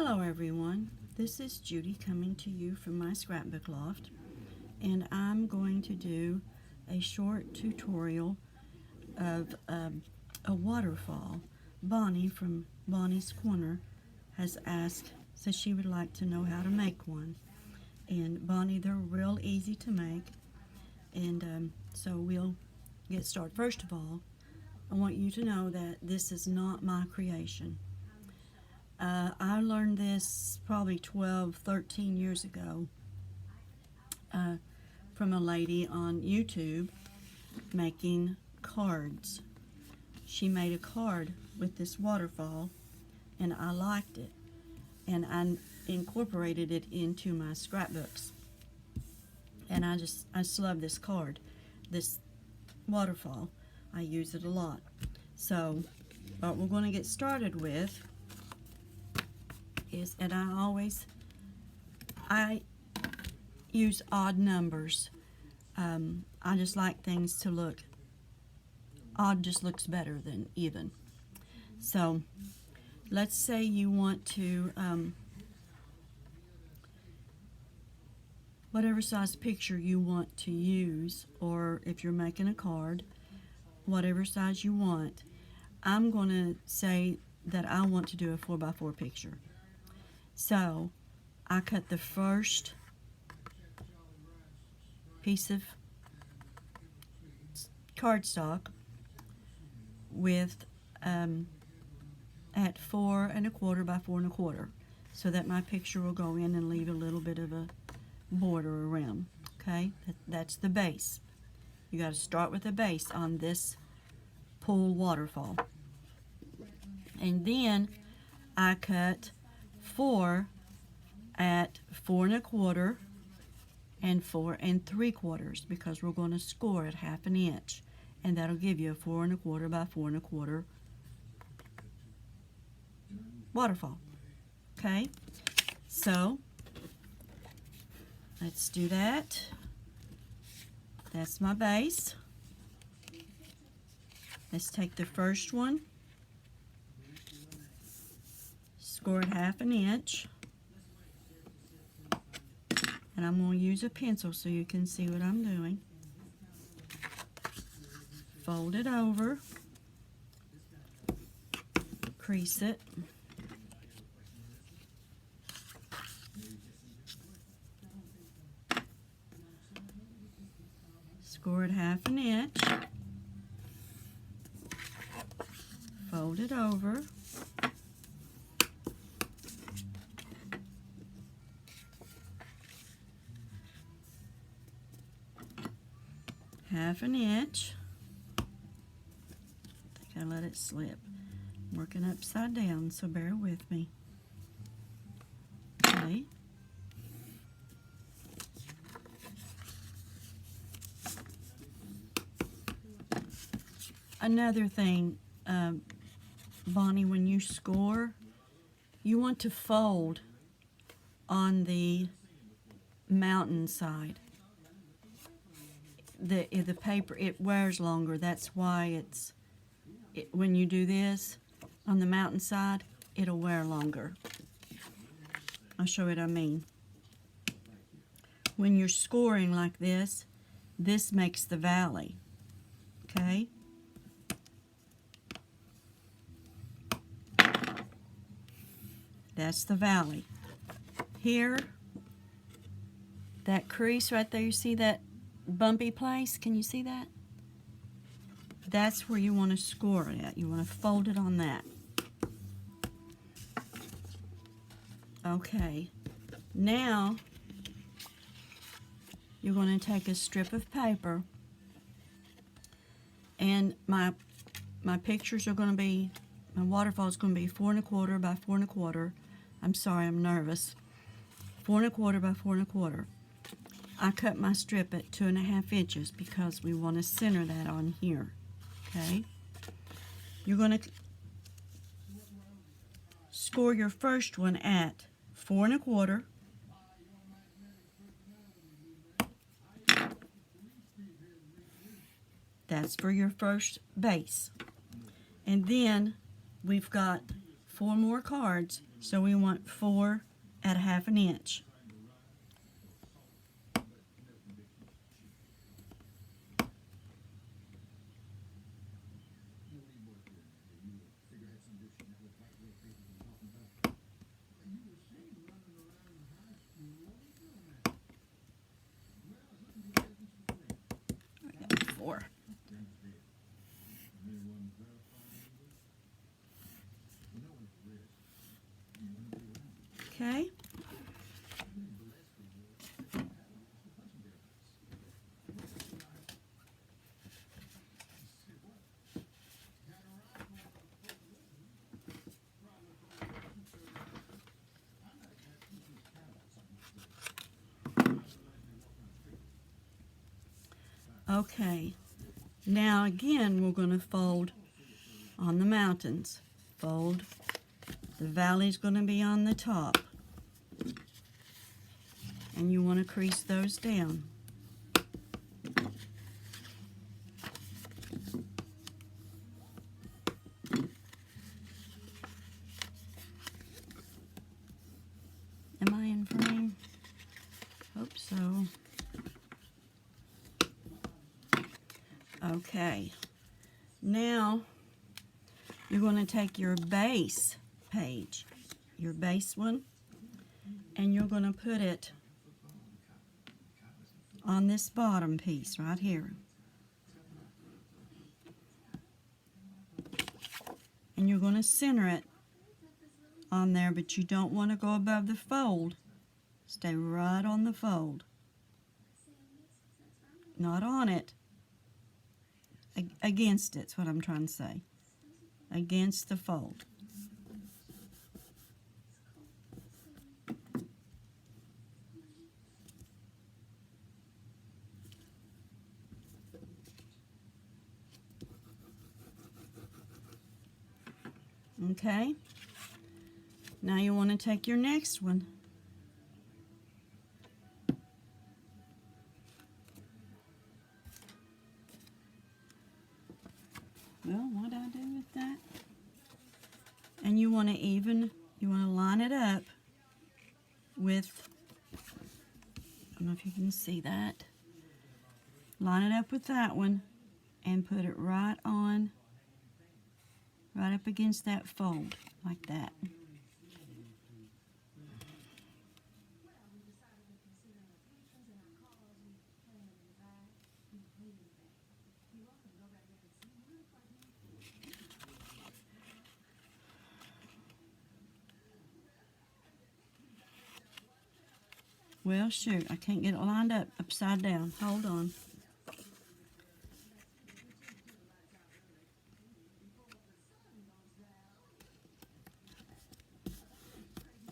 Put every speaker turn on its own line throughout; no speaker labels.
Hello everyone, this is Judy coming to you from my scrapbook loft, and I'm going to do a short tutorial of a waterfall. Bonnie from Bonnie's Corner has asked, so she would like to know how to make one. And Bonnie, they're real easy to make, and so we'll get started. First of all, I want you to know that this is not my creation. I learned this probably 12, 13 years ago from a lady on YouTube making cards. She made a card with this waterfall, and I liked it, and I incorporated it into my scrapbooks. And I just love this card, this waterfall. I use it a lot. So what we're going to get started with is, and I use odd numbers. I just like things to look, odd just looks better than even. So let's say you want to, whatever size picture you want to use, or if you're making a card, whatever size you want. I'm going to say that I want to do a 4x4 picture. So I cut the first piece of cardstock with at 4 1/4 by 4 1/4, so that my picture will go in and leave a little bit of a border around. Okay, that's the base. You got to start with a base on this pool waterfall, and then I cut 4 at 4 1/4 and 4 3/4, because we're going to score at 1/2 inch, and that'll give you a 4 1/4 by 4 1/4 waterfall. Okay, so let's do that. That's my base. Let's take the first one, score at 1/2 inch, and I'm going to use a pencil so you can see what I'm doing. Fold it over, crease it, score at 1/2 inch, fold it over, half an inch. I think I let it slip. I'm working upside down, so bear with me. Okay. Another thing, Bonnie, when you score, you want to fold on the mountain side. The paper, it wears longer. That's why when you do this on the mountain side, it'll wear longer. I'll show you what I mean. When you're scoring like this makes the valley. Okay? That's the valley. Here, that crease right there, you see that bumpy place? Can you see that? That's where you want to score it at. You want to fold it on that. Okay. Now, you're going to take a strip of paper, and my pictures are going to be, my waterfall is going to be 4 1/4 by 4 1/4. I'm sorry, I'm nervous. 4 1/4 by 4 1/4. I cut my strip at 2 1/2 inches because we want to center that on here. Okay? You're going to score your first one at 4 1/4. That's for your first base. And then we've got 4 more cards So we want 4 at 1/2 inch. I got 4. Okay. Okay. Now again, we're going to fold on the mountains. Fold. The valley's going to be on the top. And you want to crease those down. Am I in frame? Hope so. Okay. Now, you're going to take your base page, your base one, and you're going to put it on this bottom piece right here. And you're going to center it on there, but you don't want to go above the fold. Stay right on the fold. Not on it. Against it's what I'm trying to say. Against the fold. Okay. Now you want to take your next one. Well, what do I do with that? And you want to line it up with, I don't know if you can see that. Line it up with that one and put it right up against that fold, like that. Well, shoot, I can't get it lined up upside down. Hold on.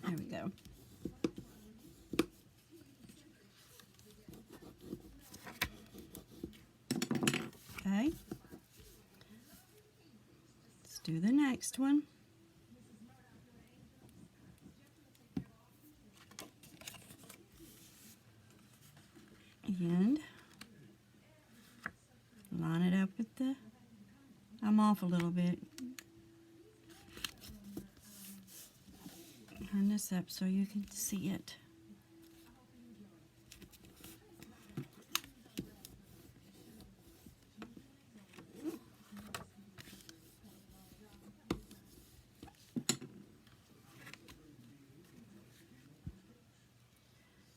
There we go. Okay. Let's do the next one. And line it up with the, I'm off a little bit. Turn this up so you can see it.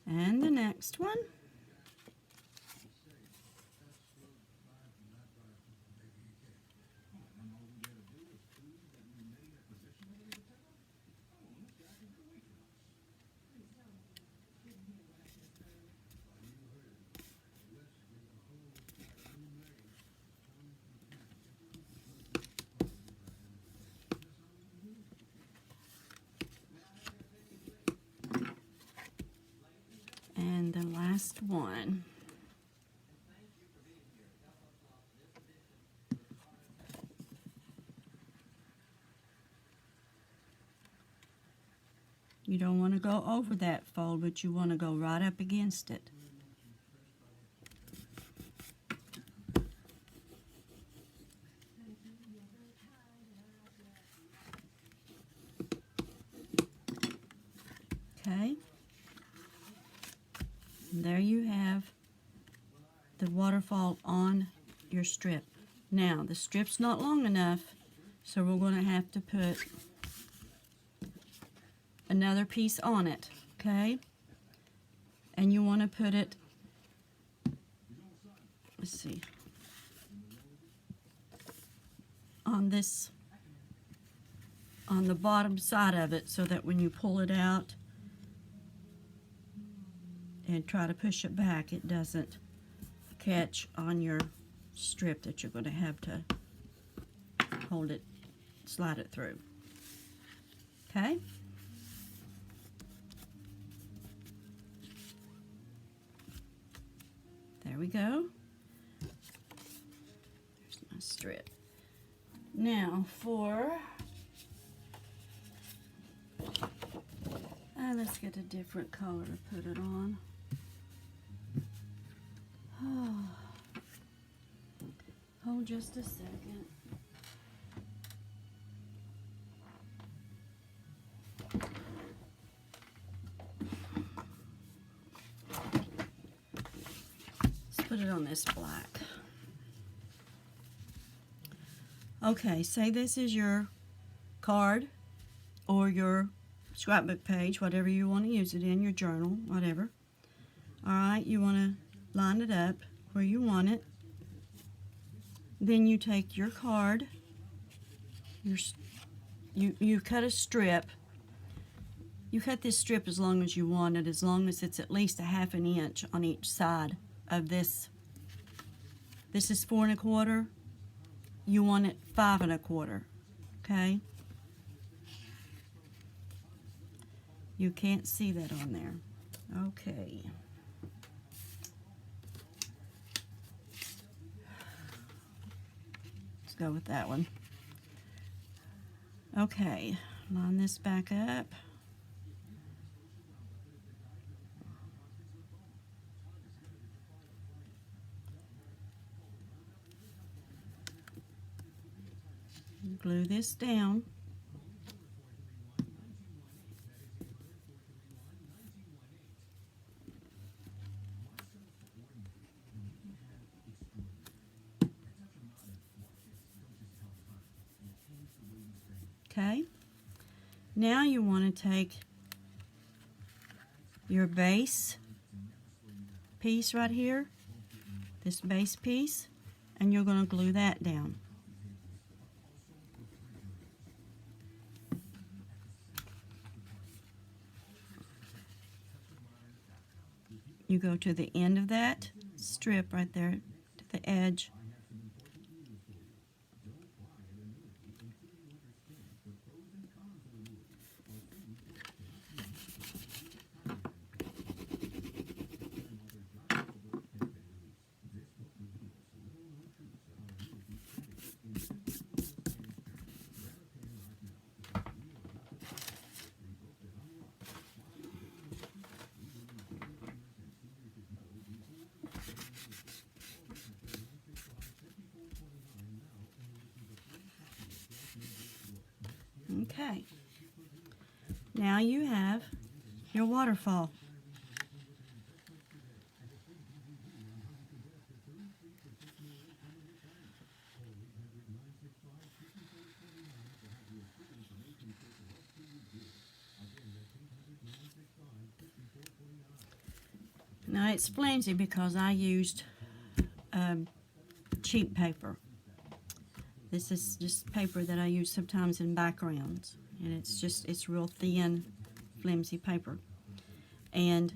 And the next one. And the last one. You don't want to go over that fold, but you want to go right up against it. And there you have the waterfall on your strip. Now, the strip's not long enough, so we're going to have to put another piece on it, okay? And you want to put it, let's see, on this, on the bottom side of it, so that when you pull it out and try to push it back, it doesn't catch on your strip that you're going to have to hold it, slide it through. Okay? There we go. There's my strip. Now for, let's get a different color to put it on. Hold just a second. Let's put it on this black. Okay, say this is your card or your scrapbook page, whatever you want to use it in, your journal, whatever. Alright, you want to line it up where you want it. Then you take your card, you cut a strip. You cut this strip as long as you want it, as long as it's at least a ½ inch on each side of this. This is 4 1/4. You want it 5 1/4. Okay? You can't see that on there. Okay. Let's go with that one. Okay, line this back up. Glue this down. Okay, now you want to take your base piece right here, this base piece, and you're going to glue that down. You go to the end of that strip right there, to the edge. Okay, now you have your waterfall. Now it's flimsy because I used cheap paper. This is just paper that I use sometimes in backgrounds, and it's real thin, flimsy paper. And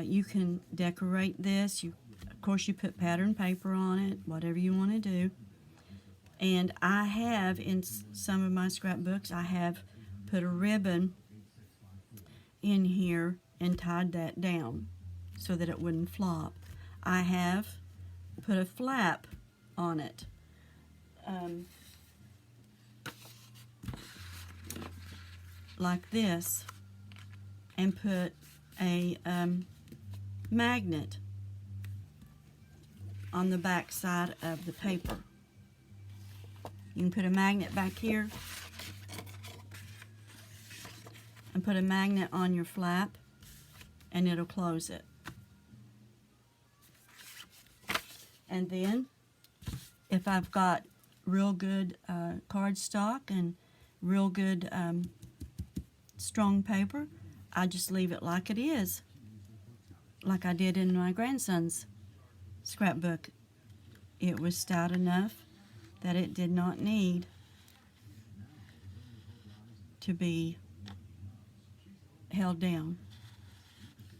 you can decorate this. Of course, you put pattern paper on it, whatever you want to do. And I have, in some of my scrapbooks, I have put a ribbon in here and tied that down so that it wouldn't flop. I have put a flap on it. Like this, and put a magnet on the back side of the paper. You can put a magnet back here and put a magnet on your flap, and it'll close it. And then, if I've got real good cardstock and real good strong paper, I just leave it like it is, like I did in my grandson's scrapbook. It was stout enough that it did not need to be held down.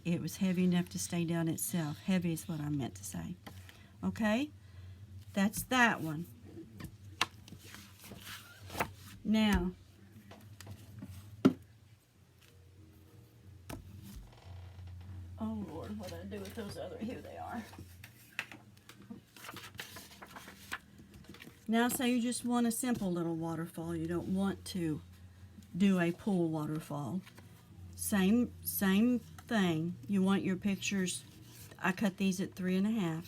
It was heavy enough to stay down itself. Heavy is what I meant to say. Okay, that's that one. Now, oh Lord, what do I do with those other? Here they are. Now, say you just want a simple little waterfall. You don't want to do a pool waterfall. Same thing. You want your pictures. I cut these at 3.5.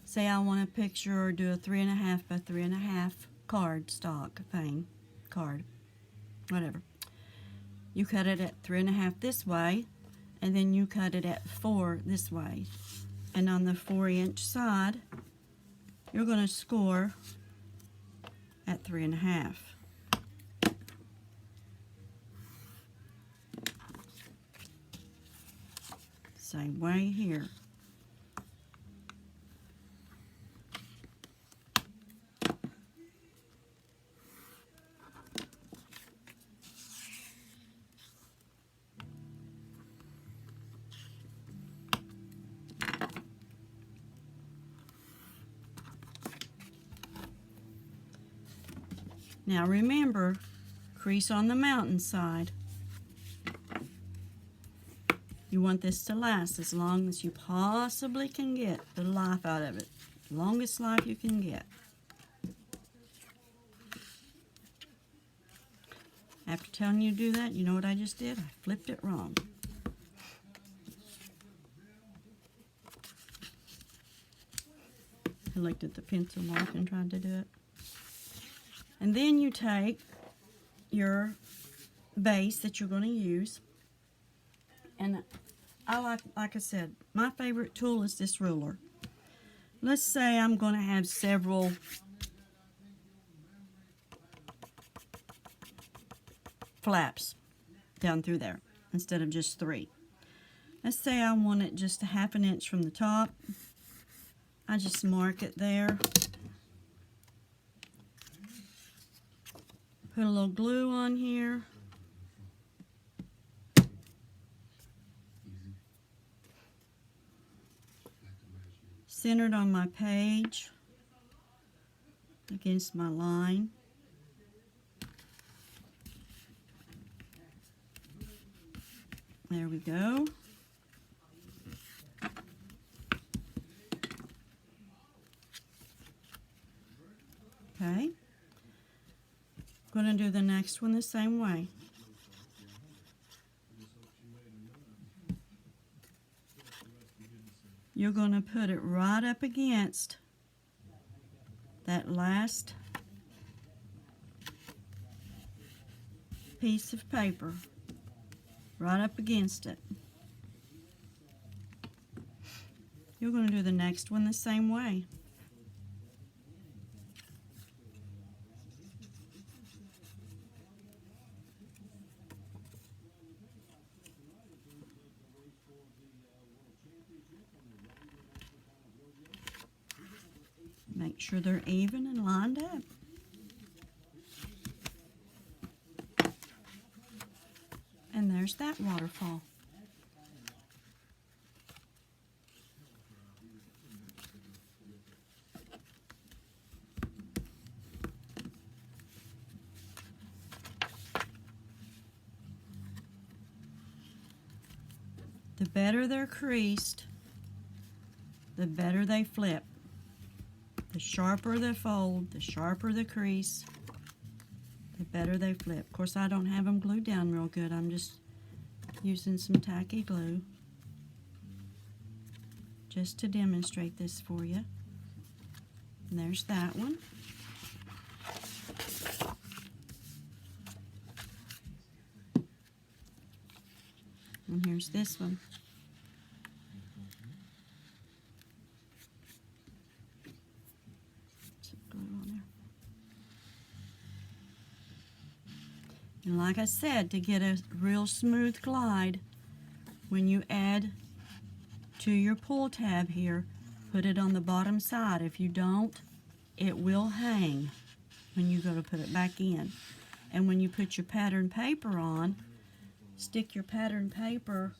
Say I want a picture or do a 3.5 by 3.5 cardstock thing, card, whatever. You cut it at 3.5 this way, and then you cut it at 4 this way. And on the 4-inch side, you're going to score at 3.5. Same way here. Now remember, crease on the mountainside. You want this to last as long as you possibly can get the life out of it. Longest life you can get. After telling you to do that, you know what I just did? I flipped it wrong. I looked at the pencil mark and tried to do it. And then you take your base that you're going to use. And I like I said, my favorite tool is this ruler. Let's say I'm going to have several flaps down through there instead of just 3. Let's say I want it just a 1/2 inch from the top. I just mark it there. Put a little glue on here. Centered on my page against my line. There we go. Okay. Going to do the next one the same way. You're going to put it right up against that last piece of paper. Right up against it. You're going to do the next one the same way. Make sure they're even and lined up. And there's that waterfall. The better they're creased, the better they flip. The sharper the fold, the sharper the crease, the better they flip. Of course, I don't have them glued down real good. I'm just using some tacky glue just to demonstrate this for you. And there's that one. And here's this one. And like I said, to get a real smooth glide, when you add to your pull tab here, put it on the bottom side. If you don't, it will hang when you go to put it back in. And when you put your pattern paper on, stick your pattern paper,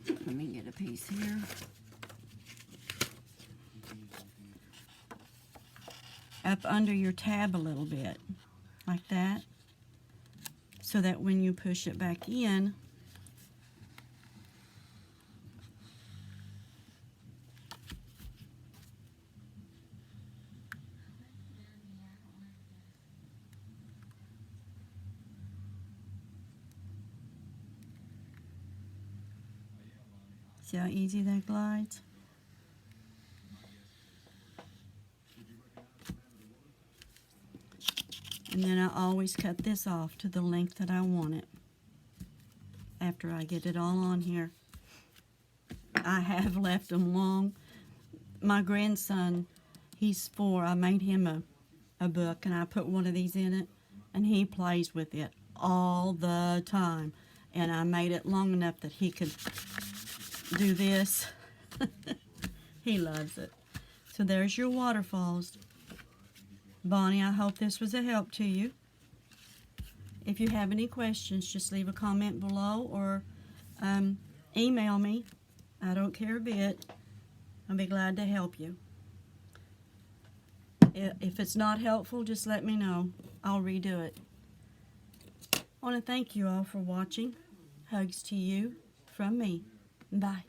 let me get a piece here, up under your tab a little bit, like that, so that when you push it back in, see how easy that glides? And then I always cut this off to the length that I want it after I get it all on here. I have left them long. My grandson, he's 4. I made him a book, and I put one of these in it, and he plays with it all the time. And I made it long enough that he could do this. He loves it. So there's your waterfalls. Bonnie, I hope this was a help to you. If you have any questions, just leave a comment below or email me. I don't care a bit. I'll be glad to help you. If it's not helpful, just let me know. I'll redo it. I want to thank you all for watching. Hugs to you from me. Bye.